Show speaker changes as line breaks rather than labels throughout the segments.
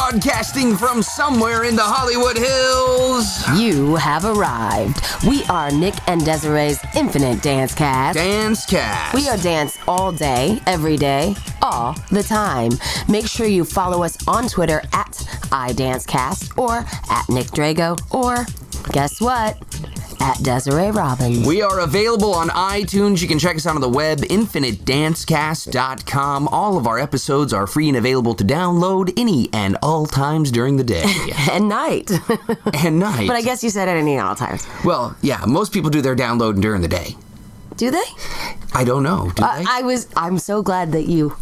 Broadcasting from somewhere in the Hollywood Hills.
You have arrived. We are Nick and Desiree's Infinite Dance Cast.
Dance Cast.
We are dance all day, every day, all the time. Make sure you follow us on Twitter at iDanceCast or at Nick Drago or, guess what? At Desiree Robbins.
We are available on iTunes. You can check us out on the web, infinitedancecast.com. All of our episodes are free and available to download any and all times during the day.
And night.
And night.
But I guess you said any and all times.
Well, yeah, most people do their downloading during the day.
Do they?
I don't know. Do they?
I'm so glad that you...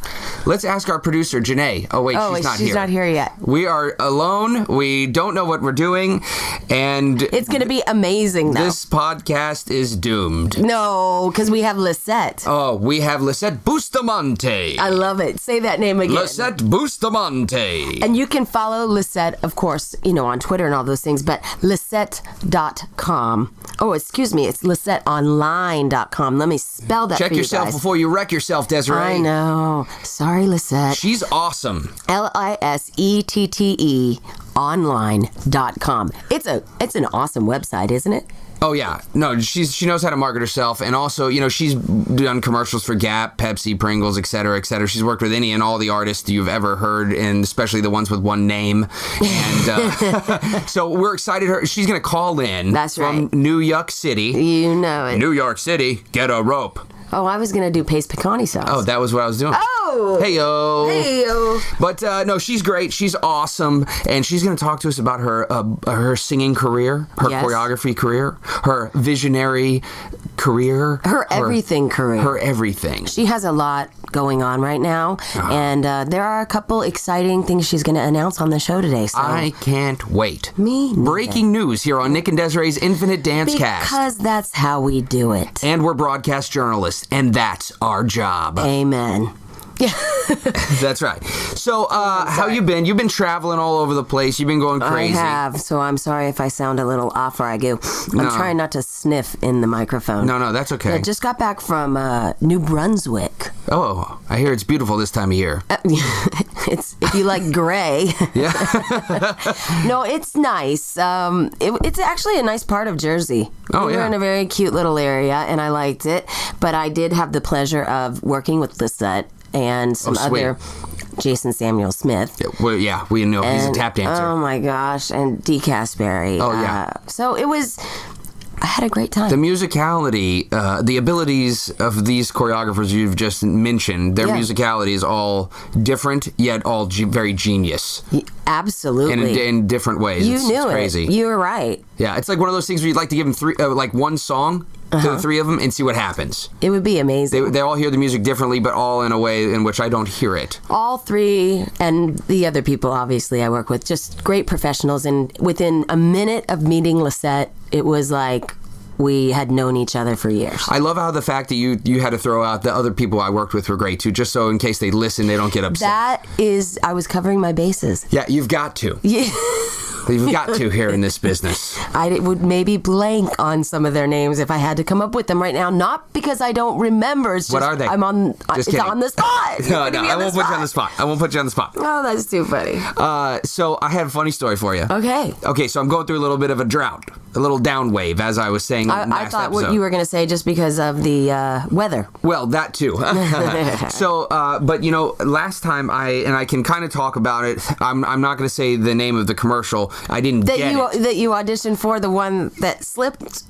Let's ask our producer, Janae. Oh, wait, she's not here.
She's not here yet.
We are alone. We don't know what we're doing. And
it's going to be amazing, though.
This podcast is doomed.
No, because we have Lisette.
Oh, we have Lisette Bustamante.
I love it. Say that name again.
Lisette Bustamante.
And you can follow Lisette, of course, on Twitter and all those things, but Lisette.com. Oh, excuse me. It's LisetteOnline.com. Let me spell that
Check
for you
yourself
guys.
Before you wreck yourself, Desiree.
I know. Sorry, Lisette.
She's awesome.
Lisette online.com. It's an awesome website, isn't it?
Oh, yeah. No, she knows how to market herself. And also, she's done commercials for Gap, Pepsi, Pringles, et cetera, et cetera. She's worked with any and all the artists you've ever heard, and especially the ones with one name. And so we're excited. She's going to call in.
That's right.
From New York City.
You know it.
New York City, get a rope.
Oh, I was going to do Pace Picani sauce.
Oh, that was what I was doing.
Oh!
Hey-o.
Hey-o.
But, no, she's great. She's awesome. And she's going to talk to us about her singing career, her choreography career, her visionary career.
Her everything career.
Her everything.
She has a lot going on right now. And there are a couple exciting things she's going to announce on the show today. So.
I can't wait.
Me neither.
Breaking news here on Nick and Desiree's Infinite Dance Cast.
Because that's how we do it.
And we're broadcast journalists, and that's our job.
Amen. Yeah.
That's right. So, how you been? You've been traveling all over the place. You've been going crazy.
I have, so I'm sorry if I sound a little off or I go. I'm trying not to sniff in the microphone.
No, that's okay.
I just got back from New Brunswick.
Oh, I hear it's beautiful this time of year.
It's if you like gray.
Yeah.
No, it's nice. It's actually a nice part of Jersey.
Oh,
we were in a very cute little area, and I liked it. But I did have the pleasure of working with Lisette and some other Jason Samuel Smith.
Yeah, we know he's a tap dancer.
Oh my gosh, and Dee Casberry.
Oh yeah.
So it was. I had a great time.
The musicality, the abilities of these choreographers you've just mentioned, their musicality is all different, yet all very genius.
Absolutely.
In different ways.
It's
crazy.
You were right.
Yeah, it's like one of those things where you'd like to give them one song to the three of them and see what happens.
It would be amazing.
They all hear the music differently, but all in a way in which I don't hear it.
All three, and the other people, obviously, I work with, just great professionals. And within a minute of meeting Lisette, it was like we had known each other for years.
I love how the fact that you had to throw out the other people I worked with were great, too, just so in case they listen, they don't get upset.
I was covering my bases.
Yeah, you've got to.
Yeah.
You've got to here in this business.
I would maybe blank on some of their names if I had to come up with them right now. Not because I don't remember. It's just
what are they?
It's on the spot.
No, I won't put you on the spot. I won't put you on the spot.
Oh, that's too funny.
So I have a funny story for you.
Okay,
so I'm going through a little bit of a drought, a little down wave, as I was saying last
I thought
episode.
what you were going to say just because of the weather.
Well, that too. So, but last time I can kind of talk about it. I'm not going to say the name of the commercial. I didn't get it.
That you auditioned for, the one that slipped?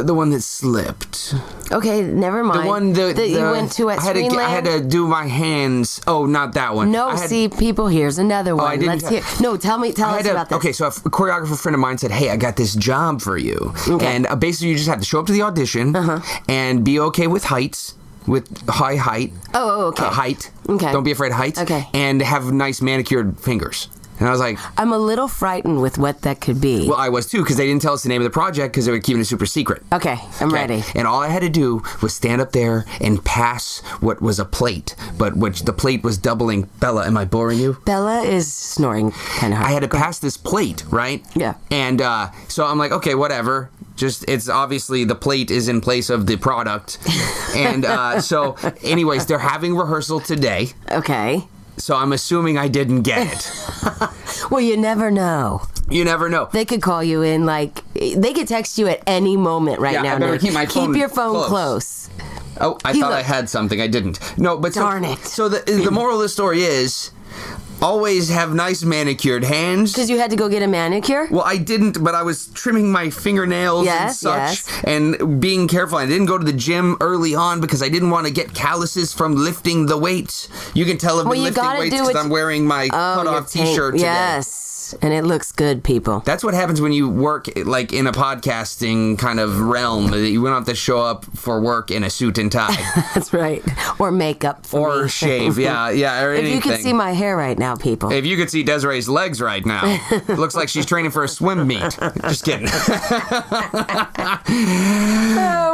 The one that slipped.
Okay, never mind.
The one that
you went to at Screenland?
I had to do my hands. Oh, not that one.
No, people, here's another one.
I didn't.
Let's hear. No, tell us about this.
Okay, so a choreographer friend of mine said, hey, I got this job for you. Okay. And basically you just have to show up to the audition and be okay with heights. With high height.
Oh, okay.
Height.
Okay.
Don't be afraid of heights.
Okay.
And have nice manicured fingers. And I was like...
I'm a little frightened with what that could be.
Well, I was too, because they didn't tell us the name of the project because they were keeping it super secret.
Okay, I'm ready.
And all I had to do was stand up there and pass what was a plate, but which the plate was doubling... Bella, am I boring you?
Bella is snoring kind of hard.
I had to pass this plate, right?
Yeah.
And so I'm like, okay, whatever. It's obviously the plate is in place of the product. And so anyways, they're having rehearsal today.
Okay.
So I'm assuming I didn't get it.
Well, you never know.
You never know.
They could call you in, like, they could text you at any moment right now.
I better keep my phone
Keep your phone close.
Oh, I thought I had something. I didn't. No, but
Darn it.
So the moral of the story is, always have nice manicured hands.
Because you had to go get a manicure?
Well, I didn't, but I was trimming my fingernails and such, and being careful. I didn't go to the gym early on because I didn't want to get calluses from lifting the weights. You can tell I've been lifting weights because I'm wearing my cut-off T-shirt today.
Yes. And it looks good, people.
That's what happens when you work like in a podcasting kind of realm. You don't have to show up for work in a suit and tie.
That's right. Or makeup.
Or shave, yeah, or anything.
If you could see my hair right now, people.
If you could see Desiree's legs right now, it looks like she's training for a swim meet. Just kidding.
Oh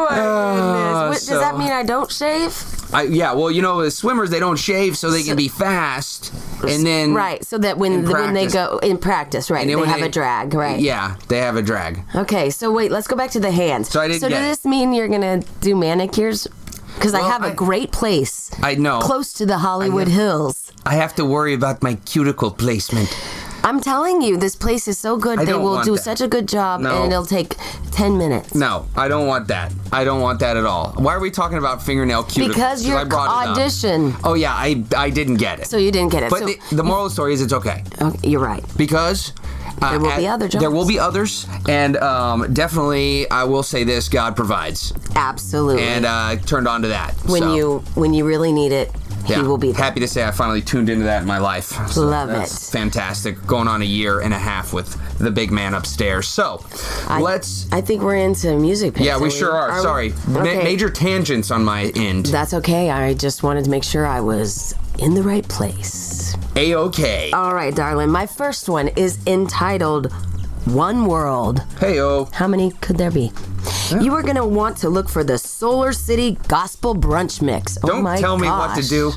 my goodness. Does that mean I don't shave?
Yeah, well, the swimmers, they don't shave so they can be fast. And then
right, so that when they go in practice, right, they have a drag, right?
Yeah, they have a drag.
Okay, so wait, let's go back to the hands.
So does
this mean you're gonna do manicures? Because I have a great place.
I know.
Close to the Hollywood Hills.
I have to worry about my cuticle placement.
I'm telling you, this place is so good. They will do such a good job, and it'll take 10 minutes.
No, I don't want that. I don't want that at all. Why are we talking about fingernail cuticles?
Because your audition.
Oh, yeah, I didn't get it.
So you didn't get it.
But the moral of the story is it's okay.
Okay, you're right.
Because...
there will be other jobs.
There will be others, and definitely, I will say this: God provides.
Absolutely.
And turned on to that.
When you really need it, He will be there.
Happy to say I finally tuned into that in my life. So
Love it.
Fantastic. Going on a year and a half with the big man upstairs. So, I think
we're into music picks.
Yeah, we sure are. Sorry.
Okay.
Major tangents on my end.
That's okay. I just wanted to make sure I was in the right place.
A-okay.
All right, darling. My first one is entitled One World.
Hey-o.
How many could there be? Yeah. You are going to want to look for the Solar City Gospel Brunch Mix.
Don't tell me what to do.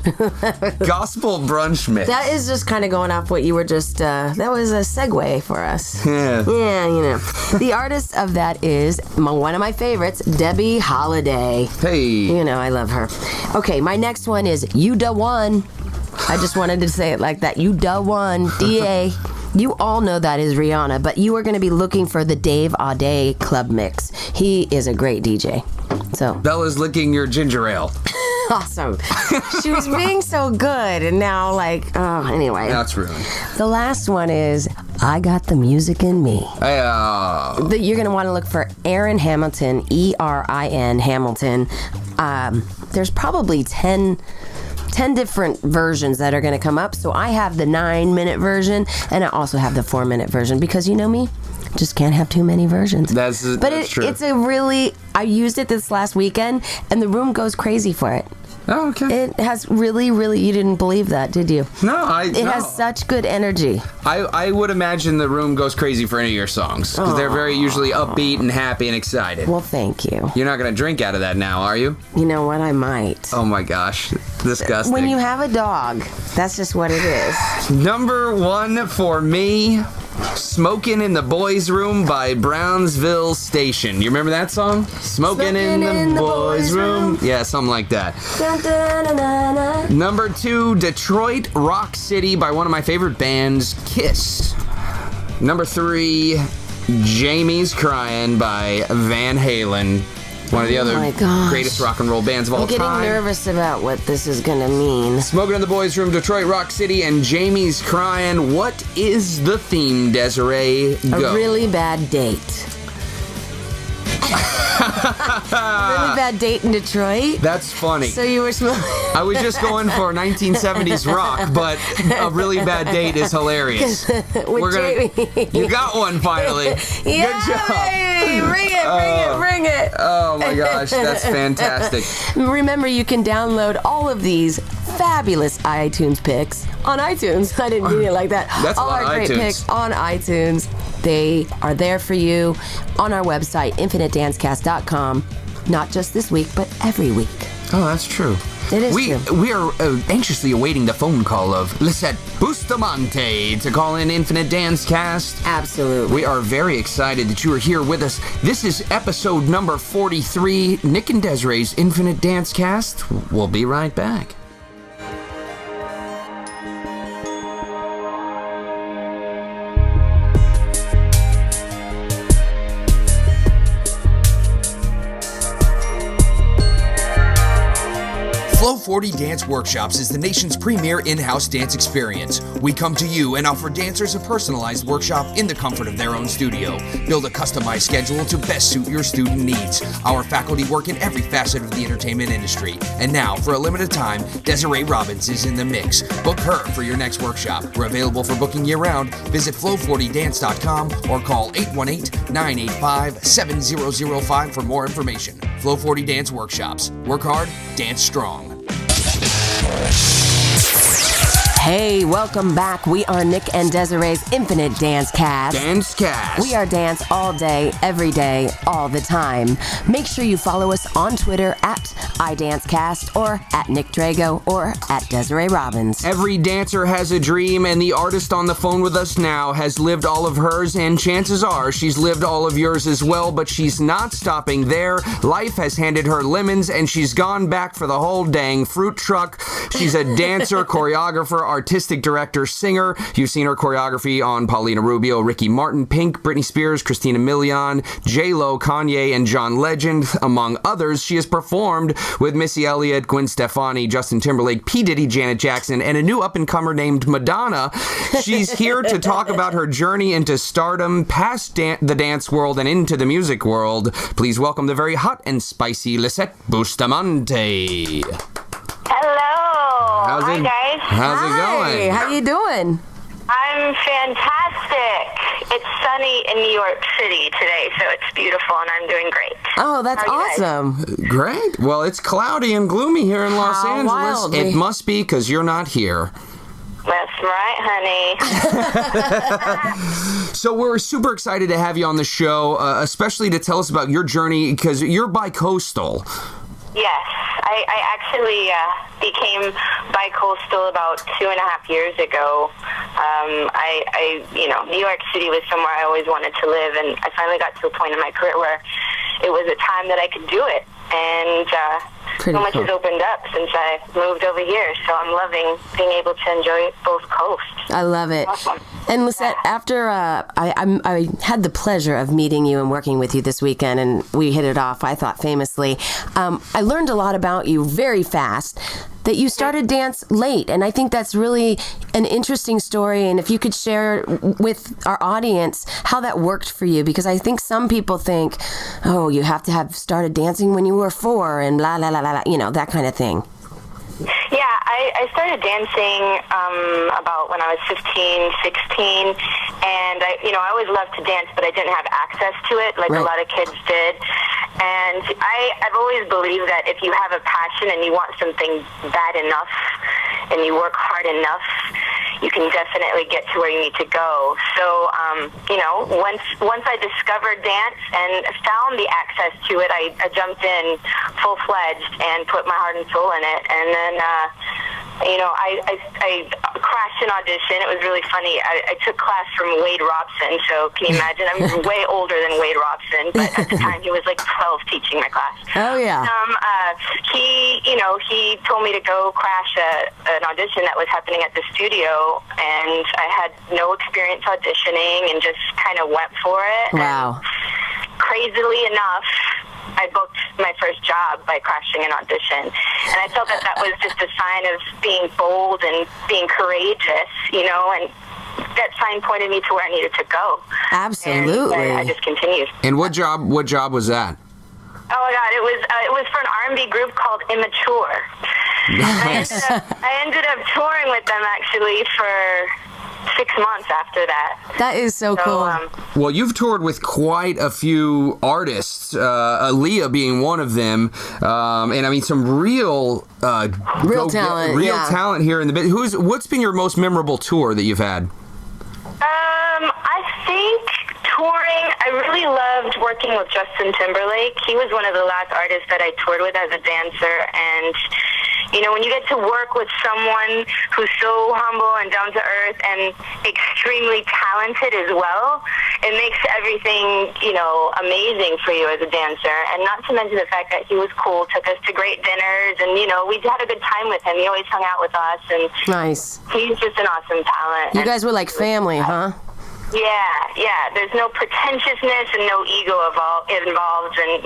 Gospel Brunch Mix.
That is just kind of going off what you were just... that was a segue for us.
Yeah.
Yeah, The artist of that is one of my favorites, Debbie Holiday.
Hey.
I love her. Okay, my next one is You Da One. I just wanted to say it like that. You Da One. D-A. You all know that is Rihanna, but you are going to be looking for the Dave Auday Club Mix. He is a great DJ. So
Bella's licking your ginger ale.
Awesome. She was being so good, and now, anyway.
That's ruined.
The last one is I Got the Music in Me. You're going to want to look for Erin Hamilton, E-R-I-N Hamilton. There's probably 10 different versions that are going to come up. So I have the 9-minute version, and I also have the 4-minute version because you know me, just can't have too many versions.
That's true.
It's I used it this last weekend, and the room goes crazy for it.
Oh, okay.
It has really, really, you didn't believe that, did you?
No,
It has such good energy.
I would imagine the room goes crazy for any of your songs, because they're very usually upbeat and happy and excited.
Well, thank you.
You're not going to drink out of that now, are you?
You know what? I might.
Oh my gosh. Disgusting.
When you have a dog, that's just what it is.
Number 1 for me, Smokin' in the Boys' Room by Brownsville Station. You remember that song? Smokin' in the Boys' Room? Yeah, something like that.
Dun, dun, dun, dun, dun.
Number 2, Detroit Rock City by one of my favorite bands, Kiss. Number 3, Jamie's Crying by Van Halen. One of the other greatest rock and roll bands of all time.
I'm getting nervous about what this is going to mean.
Smoking in the Boys' Room, Detroit Rock City, and Jamie's Crying. What is the theme, Desiree? Go.
A really bad date. Really bad date in Detroit?
That's funny.
So you were smoking.
I was just going for 1970s rock, but a really bad date is hilarious. You got one finally.
Yay!
Good job.
Bring it.
Oh my gosh, that's fantastic.
Remember, you can download all of these fabulous iTunes picks on iTunes. I didn't mean it like that.
That's
all our great picks on iTunes. They are there for you on our website, infinitedancecast.com. Not just this week, but every week.
Oh, that's true.
It is true.
We are anxiously awaiting the phone call of Lisette Bustamante to call in Infinite Dance Cast.
Absolutely.
We are very excited that you are here with us. This is episode number 43, Nick and Desiree's Infinite Dance Cast. We'll be right back.
40 Dance Workshops is the nation's premier in-house dance experience. We come to you and offer dancers a personalized workshop in the comfort of their own studio. Build a customized schedule to best suit your student needs. Our faculty work in every facet of the entertainment industry. And now, for a limited time, Desiree Robbins is in the mix. Book her for your next workshop. We're available for booking year-round. Visit flow40dance.com or call 818-985-7005 for more information. Flow 40 Dance Workshops. Work hard, dance strong.
Hey, welcome back. We are Nick and Desiree's Infinite Dance Cast.
Dance Cast.
We are dance all day, every day, all the time. Make sure you follow us on Twitter at iDanceCast or at Nick Drago or at Desiree Robbins.
Every dancer has a dream, and the artist on the phone with us now has lived all of hers, and chances are she's lived all of yours as well, but she's not stopping there. Life has handed her lemons, and she's gone back for the whole dang fruit truck. She's a dancer, choreographer, artistic director, singer. You've seen her choreography on Paulina Rubio, Ricky Martin, Pink, Britney Spears, Christina Milian, J-Lo, Kanye, and John Legend, among others. She has performed with Missy Elliott, Gwen Stefani, Justin Timberlake, P. Diddy, Janet Jackson, and a new up-and-comer named Madonna. She's here to talk about her journey into stardom, past the dance world, and into the music world. Please welcome the very hot and spicy Lisette Bustamante.
Hello. Hi, guys.
How's it going?
How you doing?
I'm fantastic. It's sunny in New York City today, so it's beautiful, and I'm doing great.
Oh, that's
How are you guys?
awesome.
Great. Well, it's cloudy and gloomy here in Los
How
Angeles.
wild.
It must be because you're not here.
That's right, honey.
So we're super excited to have you on the show, especially to tell us about your journey, because you're bi-coastal.
Yes, I actually became bi-coastal about 2.5 years ago. New York City was somewhere I always wanted to live, and I finally got to a point in my career where it was a time that I could do it. And so much has opened up since I moved over here, so I'm loving being able to enjoy both coasts.
I love it.
Awesome.
And Lisette, after I had the pleasure of meeting you and working with you this weekend, and we hit it off, I thought, famously. I learned a lot about you very fast, that you started dance late, and I think that's really an interesting story, and if you could share with our audience how that worked for you, because I think some people think, oh, you have to have started dancing when you were 4 and blah, blah, blah, blah, that kind of thing.
Yeah, I started dancing about when I was 15, 16, and I always loved to dance, but I didn't have access to it like a lot of kids did. And I've always believed that if you have a passion and you want something bad enough and you work hard enough, you can definitely get to where you need to go. So, once I discovered dance and found the access to it, I jumped in full-fledged and put my heart and soul in it. And then, I crashed an audition. It was really funny. I took class from Wade Robson, so can you imagine? I'm way older than Wade Robson, but at the time he was like 12 teaching my class.
Oh, yeah.
He told me to go crash an audition that was happening at the studio, and I had no experience auditioning and just kind of went for it.
Wow.
And crazily enough, I booked my first job by crashing an audition. And I felt that was just a sign of being bold and being courageous, and that sign pointed me to where I needed to go.
Absolutely.
And I just continued.
And what job was that?
Oh my God, it was for an R&B group called Immature.
Nice.
I ended up touring with them actually for 6 months after that.
That is so cool.
Well, you've toured with quite a few artists, Aaliyah being one of them, and I mean some real talent here in the bit. What's been your most memorable tour that you've had?
I think touring, I really loved working with Justin Timberlake. He was one of the last artists that I toured with as a dancer, and when you get to work with someone who's so humble and down to earth and extremely talented as well, it makes everything, amazing for you as a dancer. And not to mention the fact that he was cool, took us to great dinners, and, we had a good time with him. He always hung out with us, and
nice.
He's just an awesome talent.
You guys were like family, huh?
Yeah. There's no pretentiousness and no ego involved, and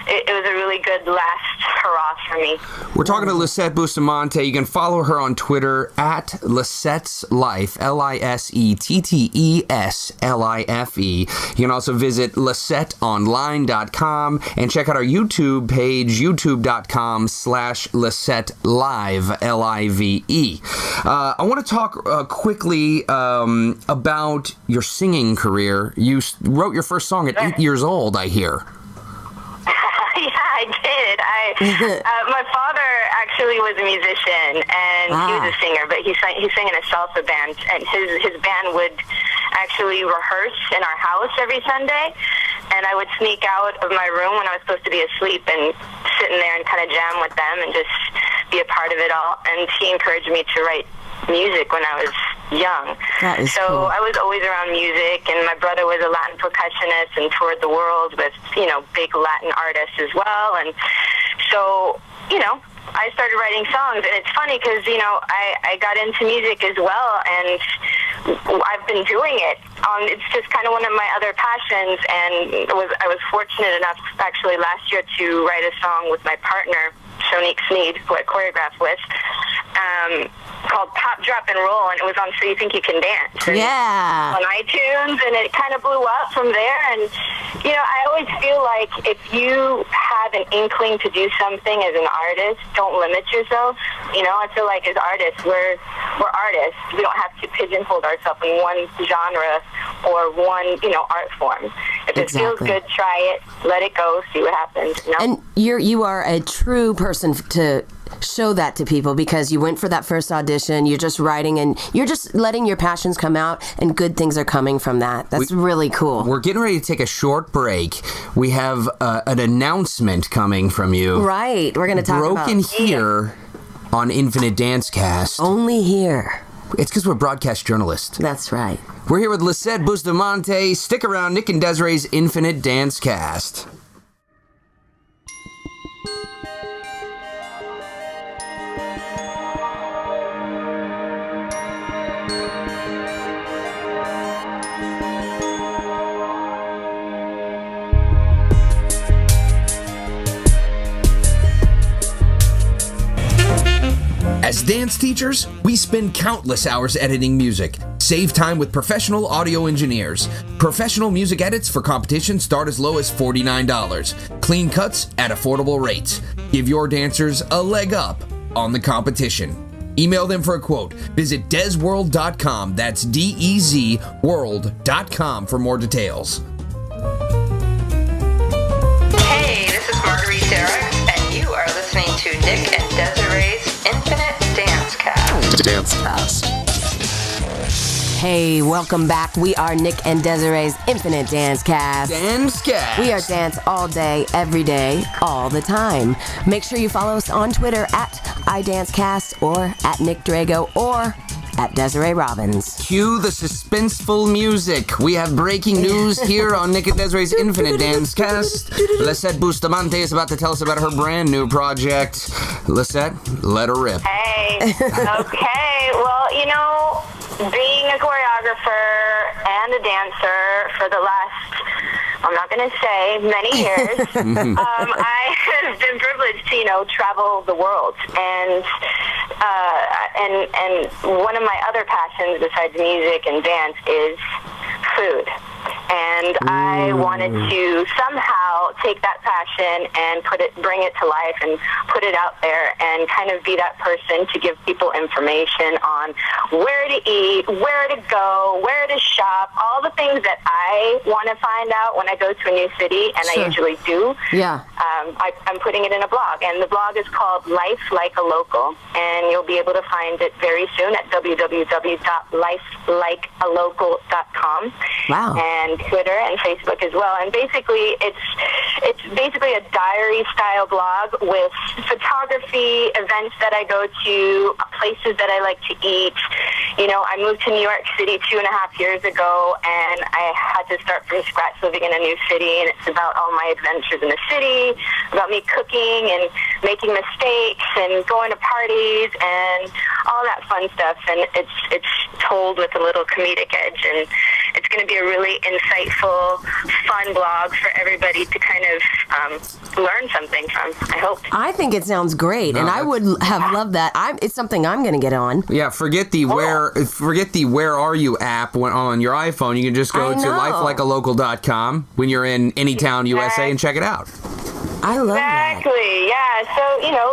it was a really good last hurrah for me.
We're talking to Lisette Bustamante. You can follow her on Twitter at Lisette's Life, LisetteSlife. You can also visit LisetteOnline.com and check out our YouTube page, youtube.com/Lisette Live, Live. I want to talk quickly about your singing career. You wrote your first song at 8 years old, I hear.
Yeah, I did. My father actually was a musician, and he was a singer, but he sang in a salsa band, and his band would actually rehearse in our house every Sunday, and I would sneak out of my room when I was supposed to be asleep and sit in there and kind of jam with them and just be a part of it all. And he encouraged me to write music when I was young.
That is
so
cool.
I was always around music, and my brother was a Latin percussionist and toured the world with, big Latin artists as well. And so, I started writing songs, and it's funny because, I got into music as well, and I've been doing it. It's just kind of one of my other passions, and I was fortunate enough actually last year to write a song with my partner, Shonique Sneed, who I choreographed with, called Pop, Drop, and Roll, and it was on So You Think You Can Dance. And
Yeah.
on iTunes, and it kind of blew up from there. And, I always feel like if you have an inkling to do something as an artist, don't limit yourself. I feel like as artists, we're artists. We don't have to pigeonhole ourselves in one genre or one, art form. If it feels
Exactly.
good, try it, let it go, see what happens.
And you are a true person to show that to people, because you went for that first audition, you're just writing, and you're just letting your passions come out, and good things are coming from that. That's really cool.
We're getting ready to take a short break. We have an announcement coming from you.
Right. We're going to talk
Broken
about
here on Infinite Dancecast.
only here.
It's because we're broadcast journalists.
That's right.
We're here with Lisette Bustamante. Stick around, Nick and Desiree's Infinite Dancecast.
As dance teachers, we spend countless hours editing music. Save time with professional audio engineers. Professional music edits for competition start as low as $49. Clean cuts at affordable rates. Give your dancers a leg up on the competition. Email them for a quote. Visit dezworld.com. That's DEZ world.com for more details.
Hey, this is Marguerite Derrick, and you are listening to Nick and Desiree's Infinite Dancecast.
Hey, welcome back. We are Nick and Desiree's Infinite Dancecast.
Dancecast.
We are dance all day, every day, all the time. Make sure you follow us on Twitter at iDancecast or at Nick Drago or at Desiree Robbins.
Cue the suspenseful music. We have breaking news here on Nick and Desiree's Infinite Dancecast. Lisette Bustamante is about to tell us about her brand new project. Lisette, let her rip.
Hey, okay. Well, being a choreographer and a dancer for the last, I'm not going to say many years, I have been privileged to, travel the world. And one of my other passions besides music and dance is food. And I wanted to somehow take that passion and bring it to life and put it out there and kind of be that person to give people information on where to eat, where to go, where to shop, all the things that I want to find out when I go to a new city, and I usually do.
Yeah.
I'm putting it in a blog, and the blog is called Life Like a Local, and you'll be able to find it very soon at www.lifelikealocal.com.
Wow.
And Twitter and Facebook as well. And basically, it's basically a diary-style blog with photography, events that I go to, places that I like to eat. I moved to New York City 2.5 years ago, and I had to start from scratch living in a new city, and it's about all my adventures in the city, about me cooking and making mistakes and going to parties and all that fun stuff. And it's told with a little comedic edge, and it's going to be a really insightful, fun blog for everybody to kind of learn something from, I hope.
I think it sounds great, and I would have loved that. It's something I'm going to get on.
Yeah, forget the Where Are You app on your iPhone. You can just go to lifelikealocal.com when you're in Anytown, USA, and check it out.
I love that.
Exactly, yeah. So,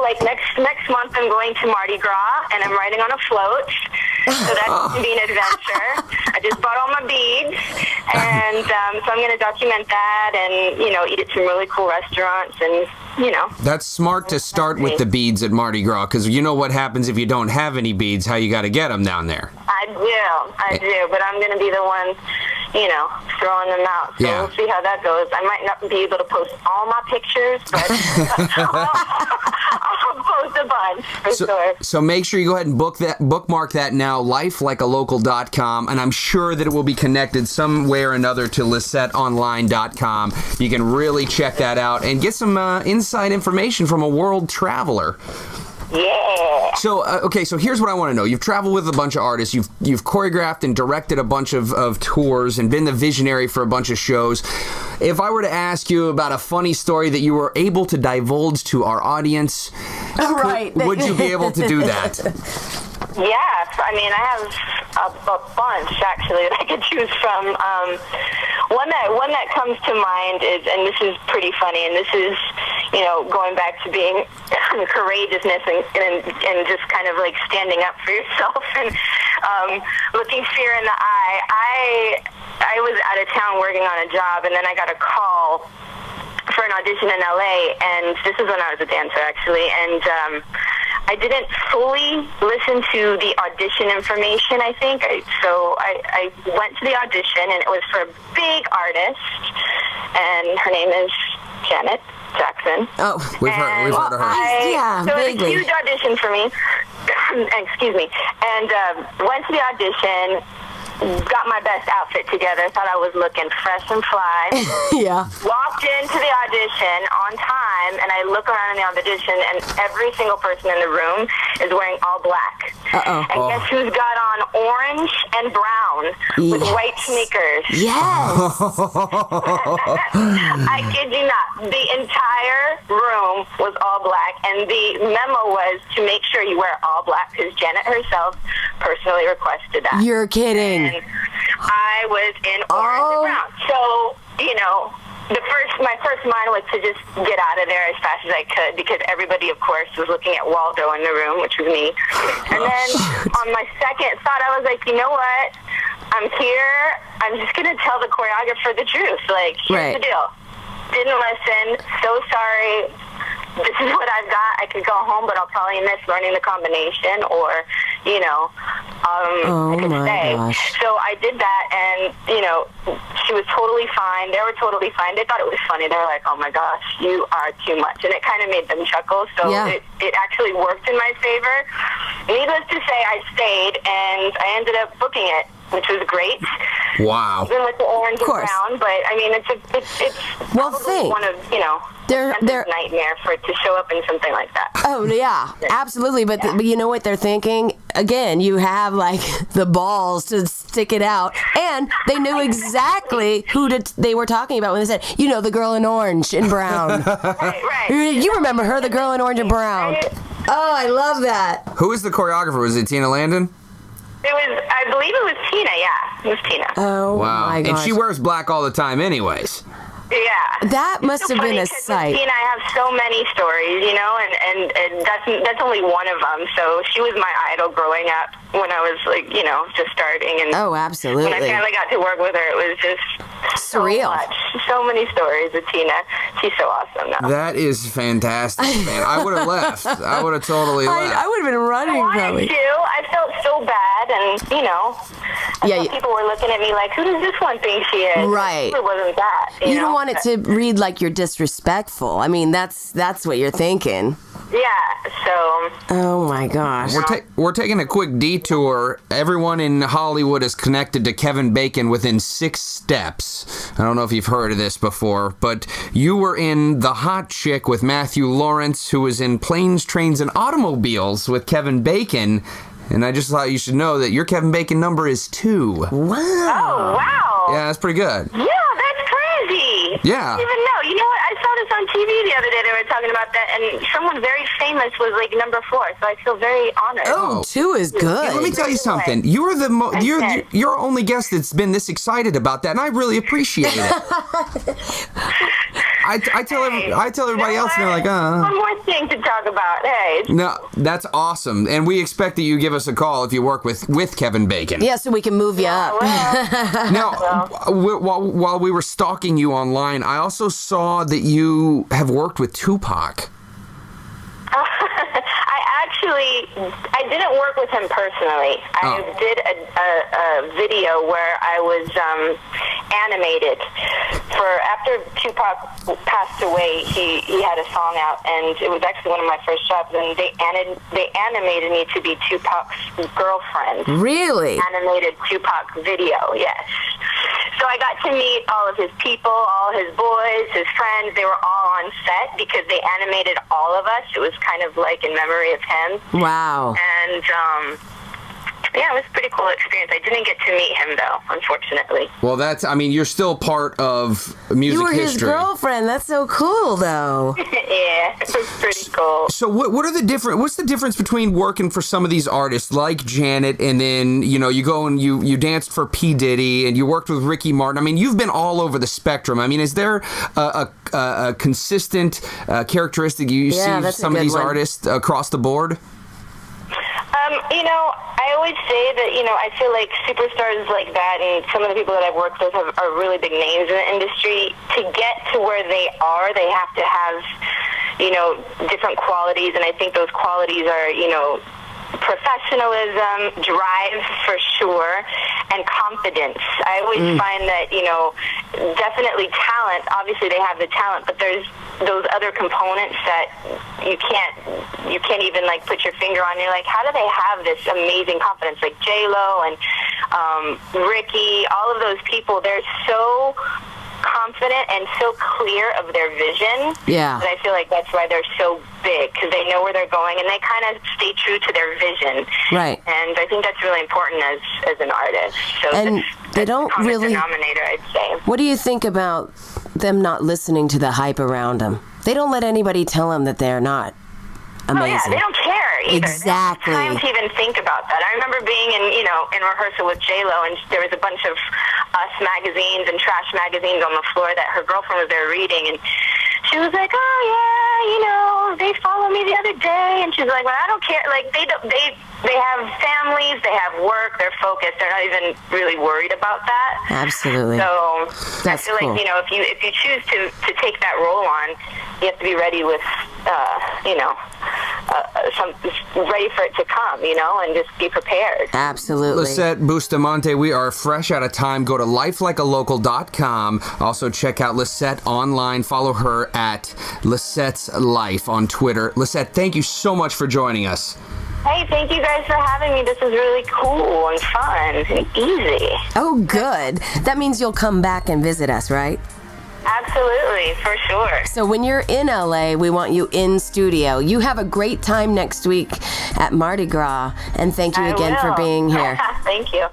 like next month I'm going to Mardi Gras, and I'm riding on a float. So that's going to be an adventure. I just bought all my beads, and so I'm going to document that and, eat at some really cool restaurants and,
That's smart to start with the beads at Mardi Gras, because you know what happens if you don't have any beads, how you got to get them down there.
I do, but I'm going to be the one, throwing them out. So we'll see how that goes. I might not be able to post all my pictures, but I'll post a bunch for sure.
So make sure you go ahead and bookmark that now, lifelikealocal.com, and I'm sure that it will be connected somewhere or another to lisetteonline.com. You can really check that out and get some inside information from a world traveler.
Yeah.
So, so here's what I want to know. You've traveled with a bunch of artists. You've choreographed and directed a bunch of tours and been the visionary for a bunch of shows. If I were to ask you about a funny story that you were able to divulge to our audience, would you be able to do that?
Yes. I mean, I have a bunch, actually, that I could choose from. One that comes to mind is, and this is pretty funny, and this is, going back to being courageousness and just kind of like standing up for yourself and looking fear in the eye. I was out of town working on a job, and then I got a call for an audition in LA, and this is when I was a dancer, actually, and I didn't fully listen to the audition information, I think. So I went to the audition, and it was for a big artist, and her name is Janet Jackson.
Oh, we've heard of her.
So it was a huge audition for me. Excuse me. And went to the audition, got my best outfit together, thought I was looking fresh and fly.
Yeah.
Walked into the audition on time, and I look around in the audition, and every single person in the room is wearing all black.
Uh-oh.
And guess who's got on orange and brown with white sneakers?
Yes.
I kid you not. The entire room was all black, and the memo was to make sure you wear all black because Janet herself personally requested that.
You're kidding.
And I was in orange and brown. So, my first mind was to just get out of there as fast as I could because everybody, of course, was looking at Waldo in the room, which was me. And then on my second thought, I was like, you know what? I'm here. I'm just going to tell the choreographer the truth. Like, here's the deal. Didn't listen. So sorry. This is what I've got. I could go home, but I'll probably miss learning the combination or, I could stay.
Gosh.
So I did that, and, she was totally fine. They were totally fine. They thought it was funny. They were like, oh, my gosh, you are too much. And it kind of made them chuckle. So it actually worked in my favor. Needless to say, I stayed, and I ended up booking it, which was great.
Wow.
Even with the orange and brown, but I mean, it's probably one of,
they're
nightmare for it to show up in something like that.
Oh, yeah, absolutely. But you know what they're thinking? Again, you have like the balls to stick it out. And they knew exactly who they were talking about when they said, the girl in orange and brown.
Right.
You remember her, the girl in orange and brown.
Right.
Oh, I love that.
Who is the choreographer? Was it Tina Landon?
I believe it was Tina, yeah. It was Tina.
Oh,
wow.
My gosh.
And she wears black all the time anyways.
Yeah.
That must have been a sight.
With Tina, I have so many stories, and that's only one of them. So she was my idol growing up when I was just starting. And
oh, absolutely.
When I finally got to work with her, it was just
surreal.
So many stories with Tina. She's so awesome now.
That is fantastic, man. I would have left. I would have totally left.
I would have been running, probably.
I felt so bad, and people were looking at me like, who does this one think she is?
Right.
It wasn't that.
You don't want it to read like you're disrespectful. I mean, that's what you're thinking.
Yeah, so...
Oh, my gosh.
We're taking a quick detour. Everyone in Hollywood is connected to Kevin Bacon within 6 steps. I don't know if you've heard of this before, but you were in The Hot Chick with Matthew Lawrence, who was in Planes, Trains, and Automobiles with Kevin Bacon. And I just thought you should know that your Kevin Bacon number is 2.
Wow.
Oh, wow.
Yeah, that's pretty good.
Yeah, that's crazy.
Yeah.
I didn't even know. You know what? I saw this on TV the other day. They were talking about that, and someone very famous was like number 4. So I feel very honored.
Oh, 2 is good.
Hey, let me tell you something. You're the you're only guest that's been this excited about that, and I really appreciate it. I tell everybody else, and they're like,
One more thing to talk about. Hey.
No, that's awesome, and we expect that you give us a call if you work with Kevin Bacon.
Yeah, so we can move you up.
Now, while we were stalking you online, I also saw that you have worked with Tupac.
I didn't work with him personally. I did a video where I was animated. After Tupac passed away, he had a song out, and it was actually one of my first jobs, and they animated me to be Tupac's girlfriend.
Really?
Animated Tupac video, yes. So I got to meet all of his people, all his boys, his friends. They were all on set because they animated all of us. It was kind of like in memory of him.
Wow.
And, yeah, it was a pretty cool experience. I didn't get to meet him, though, unfortunately.
Well, you're still part of music history.
You were his girlfriend. That's so cool, though.
Yeah, it was pretty cool.
So what's the difference between working for some of these artists like Janet, and then, you go and you danced for P. Diddy, and you worked with Ricky Martin? I mean, you've been all over the spectrum. I mean, is there a consistent characteristic you see of some of these artists across the board?
I always say that, I feel like superstars like that and some of the people that I've worked with are really big names in the industry. To get to where they are, they have to have, different qualities, and I think those qualities are, professionalism, drive for sure, and confidence. I always find that, definitely talent. Obviously they have the talent, but there's those other components that you can't even like put your finger on. You're like, how do they have this amazing confidence? Like J-Lo and Ricky, all of those people, they're so confident and so clear of their vision.
Yeah.
And I feel like that's why they're so big, because they know where they're going and they kind of stay true to their vision.
Right.
And I think that's really important as an artist. So
and they don't really.
Denominator, I'd say.
What do you think about them not listening to the hype around them? They don't let anybody tell them that they're not amazing.
Oh yeah, they don't care either.
Exactly.
They don't have time to even think about that. I remember being in rehearsal with J-Lo, and there was a bunch of Us magazines and trash magazines on the floor that her girlfriend was there reading, and she was like, "Oh yeah, they followed me the other day," and she's like, "Well, I don't care." Like they have families, they have work, they're focused. They're not even really worried about that.
Absolutely.
So
that's
I feel
cool.
like if you choose to take that role on, you have to be ready with ready for it to come, and just be prepared.
Absolutely.
Lisette Bustamante, we are fresh out of time. Go to lifelikealocal.com. Also check out Lisette online. Follow her at Lisette's Life on Twitter. Lisette, thank you so much for joining us.
Hey, thank you guys for having me. This is really cool and fun and easy.
Oh, good. That means you'll come back and visit us, right?
Absolutely, for sure.
So when you're in LA, we want you in studio. You have a great time next week at Mardi Gras, and thank you again for being here.
Thank you.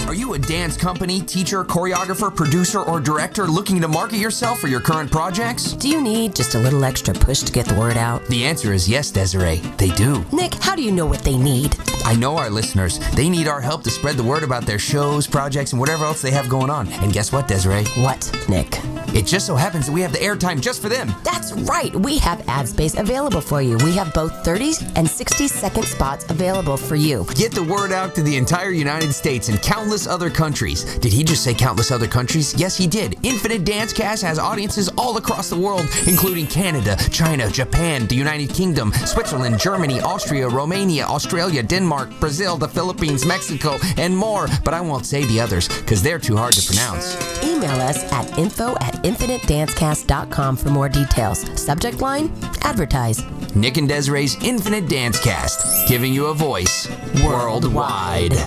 Are you a dance company, teacher, choreographer, producer, or director looking to market yourself for your current projects?
Do you need just a little extra push to get the word out?
The answer is yes, Desiree. They do.
Nick, how do you know what they need?
I know our listeners. They need our help to spread the word about their shows, projects, and whatever else they have going on. And guess what, Desiree?
What, Nick?
It just so happens that we have the airtime just for them.
That's right. We have ad space available for you. We have both 30 and 60-second spots available for you.
Get the word out to the entire United States and countless other countries. Did he just say countless other countries? Yes, he did. Infinite Dancecast has audiences all across the world, including Canada, China, Japan, the United Kingdom, Switzerland, Germany, Austria, Romania, Australia, Denmark, Brazil, the Philippines, Mexico, and more. But I won't say the others, because they're too hard to pronounce.
Email us at info@infinitedancecast.com for more details. Subject line, advertise.
Nick and Desiree's Infinite Dancecast, giving you a voice worldwide.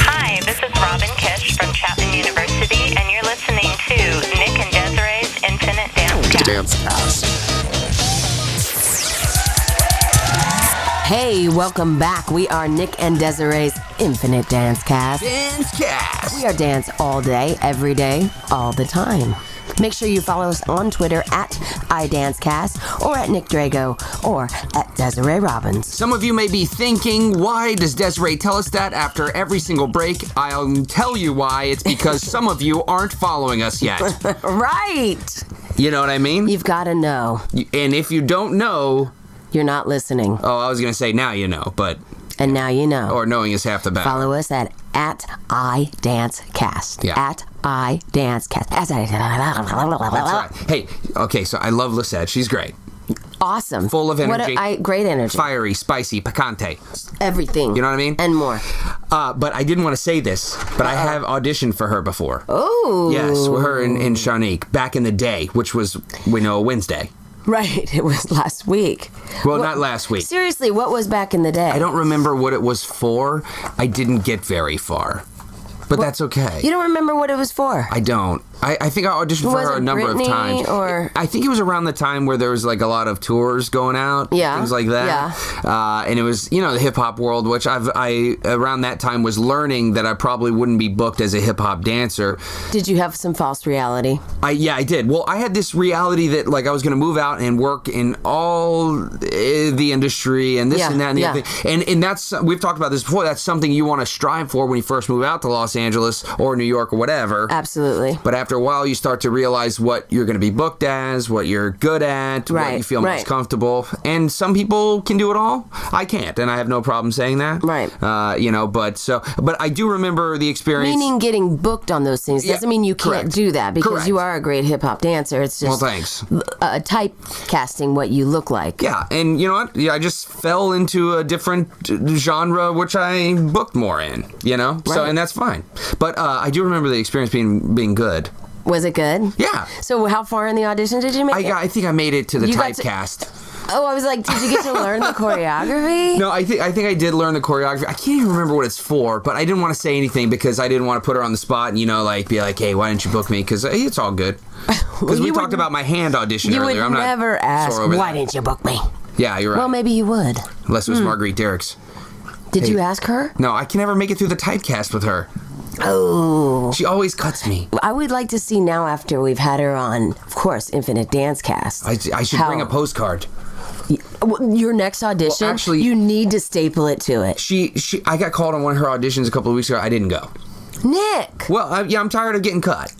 Hi, this is Robin Kish from Chapman University, and you're listening to Nick and Desiree's Infinite Dancecast.
Hey, welcome back. We are Nick and Desiree's Infinite Dance Cast.
Dance Cast.
We are dance all day, every day, all the time. Make sure you follow us on Twitter at iDanceCast or at Nick Drago or at Desiree Robbins.
Some of you may be thinking, why does Desiree tell us that after every single break? I'll tell you why. It's because some of you aren't following us yet.
Right.
You know what I mean?
You've got to know.
And if you don't know...
You're not listening.
Oh, I was going to say now you know, but...
And now you know.
Or knowing is half the battle.
Follow us at iDanceCast.
Yeah.
At iDanceCast.
That's right. Hey, okay, so I love Lisette. She's great.
Awesome.
Full of energy.
Great energy.
Fiery, spicy, picante.
Everything.
You know what I mean?
And more.
But I didn't want to say this, but I have auditioned for her before.
Oh.
Yes, with her and Shanique back in the day, which was, we know, Wednesday.
Right, it was last week.
Well, not last week.
Seriously, what was back in the day?
I don't remember what it was for. I didn't get very far. But that's okay.
You don't remember what it was for?
I don't. I think I auditioned for her a number of times.
Or?
I think it was around the time where there was like a lot of tours going out, things like that.
Yeah.
And it was, you know, the hip hop world, which I around that time was learning that I probably wouldn't be booked as a hip hop dancer.
Did you have some false reality?
I did. Well, I had this reality that like I was going to move out and work in all the industry and this and that and the other thing. And that's, we've talked about this before, that's something you want to strive for when you first move out to Los Angeles or New York or whatever.
Absolutely.
But after a while, you start to realize what you're going to be booked as, what you're good at, what you feel most comfortable. And some people can do it all. I can't, and I have no problem saying that.
Right.
You know, but I do remember the experience.
Meaning getting booked on those things doesn't mean you can't do that because you are a great hip hop dancer. It's just
thanks.
Typecasting what you look like.
Yeah, and you know what? Yeah, I just fell into a different genre, which I booked more in. You know, so and that's fine. But I do remember the experience being good.
Was it good?
Yeah.
So how far in the audition did you make it?
I think I made it to the typecast.
Oh, I was like, did you get to learn the choreography?
No, I think I did learn the choreography. I can't even remember what it's for, but I didn't want to say anything because I didn't want to put her on the spot and, you know, like, be like, hey, why didn't you book me? Because it's all good. Because we talked about my hand audition earlier.
You would never ask, why didn't you book me?
Yeah, you're right.
Well, maybe you would.
Unless it was Marguerite Derrick's.
Did you ask her?
No, I can never make it through the typecast with her.
Oh.
She always cuts me.
I would like to see now after we've had her on, of course, Infinite Dance Cast.
I should bring a postcard.
Your next audition,
actually,
you need to staple it to it.
I got called on one of her auditions a couple of weeks ago. I didn't go.
Nick!
Well, I'm tired of getting cut.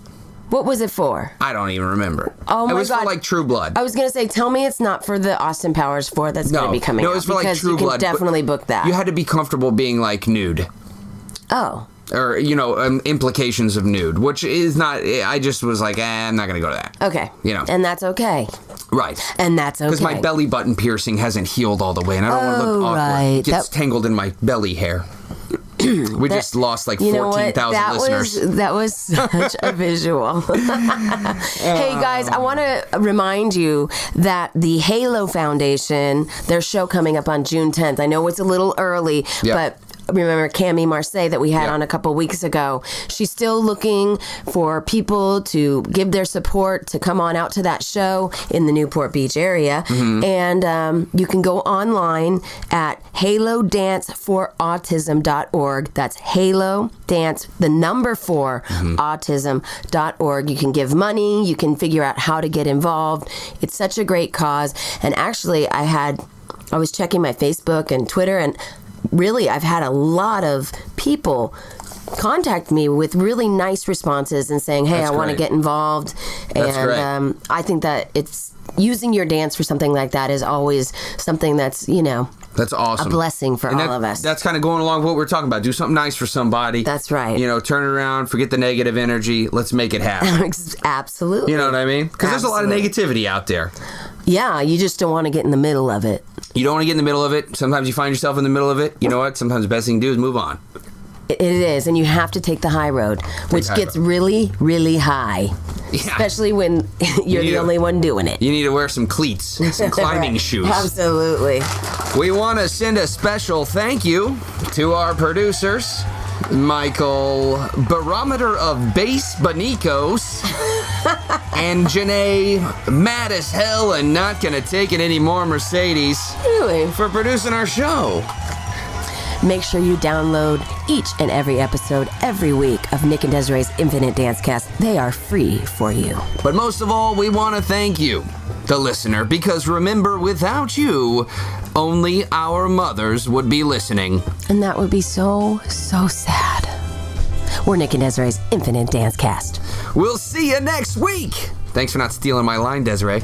What was it for?
I don't even remember.
Oh my God.
It was for like True Blood.
I was going to say, tell me it's not for the Austin Powers 4 that's going to be coming out.
No, it was for like True Blood.
You can definitely book that.
You had to be comfortable being like nude.
Oh.
Or, you know, implications of nude, which is not, I just was like, I'm not going to go to that.
Okay.
You know.
And that's okay.
Right.
And that's okay.
Because my belly button piercing hasn't healed all the way, and I don't want to look awkward. It gets tangled in my belly hair. We just lost like 14,000 listeners.
That was such a visual. Hey guys, I want to remind you that the Halo Foundation, their show coming up on June 10th. I know it's a little early, but remember Cammie Marseille that we had on a couple weeks ago. She's still looking for people to give their support to come on out to that show in the Newport Beach area. And you can go online at halodanceforautism.org. That's Halo Dance, the number 4, autism.org. You can give money. You can figure out how to get involved. It's such a great cause. And actually, I was checking my Facebook and Twitter, and really, I've had a lot of people contact me with really nice responses and saying, hey, I want to get involved. And I think that it's using your dance for something like that is always something that's, you know,
that's awesome.
A blessing for all of us.
That's kind of going along with what we're talking about. Do something nice for somebody.
That's right.
You know, turn it around, forget the negative energy. Let's make it happen.
Absolutely.
You know what I mean? Because there's a lot of negativity out there.
Yeah, you just don't want to get in the middle of it.
You don't want to get in the middle of it. Sometimes you find yourself in the middle of it. You know what? Sometimes the best thing to do is move on.
It is, and you have to take the high road, which gets really, really high. Yeah. Especially when you're the only one doing it.
You need to wear some cleats, some climbing shoes.
Absolutely.
We want to send a special thank you to our producers, Michael Barometer of Bass Banicos And Janae, mad as hell and not gonna take it anymore, Mercedes.
Really?
For producing our show.
Make sure you download each and every episode every week of Nick and Desiree's Infinite Dance Cast. They are free for you.
But most of all, we want to thank you, the listener, because remember, without you, only our mothers would be listening.
And that would be so, so sad. We're Nick and Desiree's Infinite Dance Cast.
We'll see you next week. Thanks for not stealing my line, Desiree.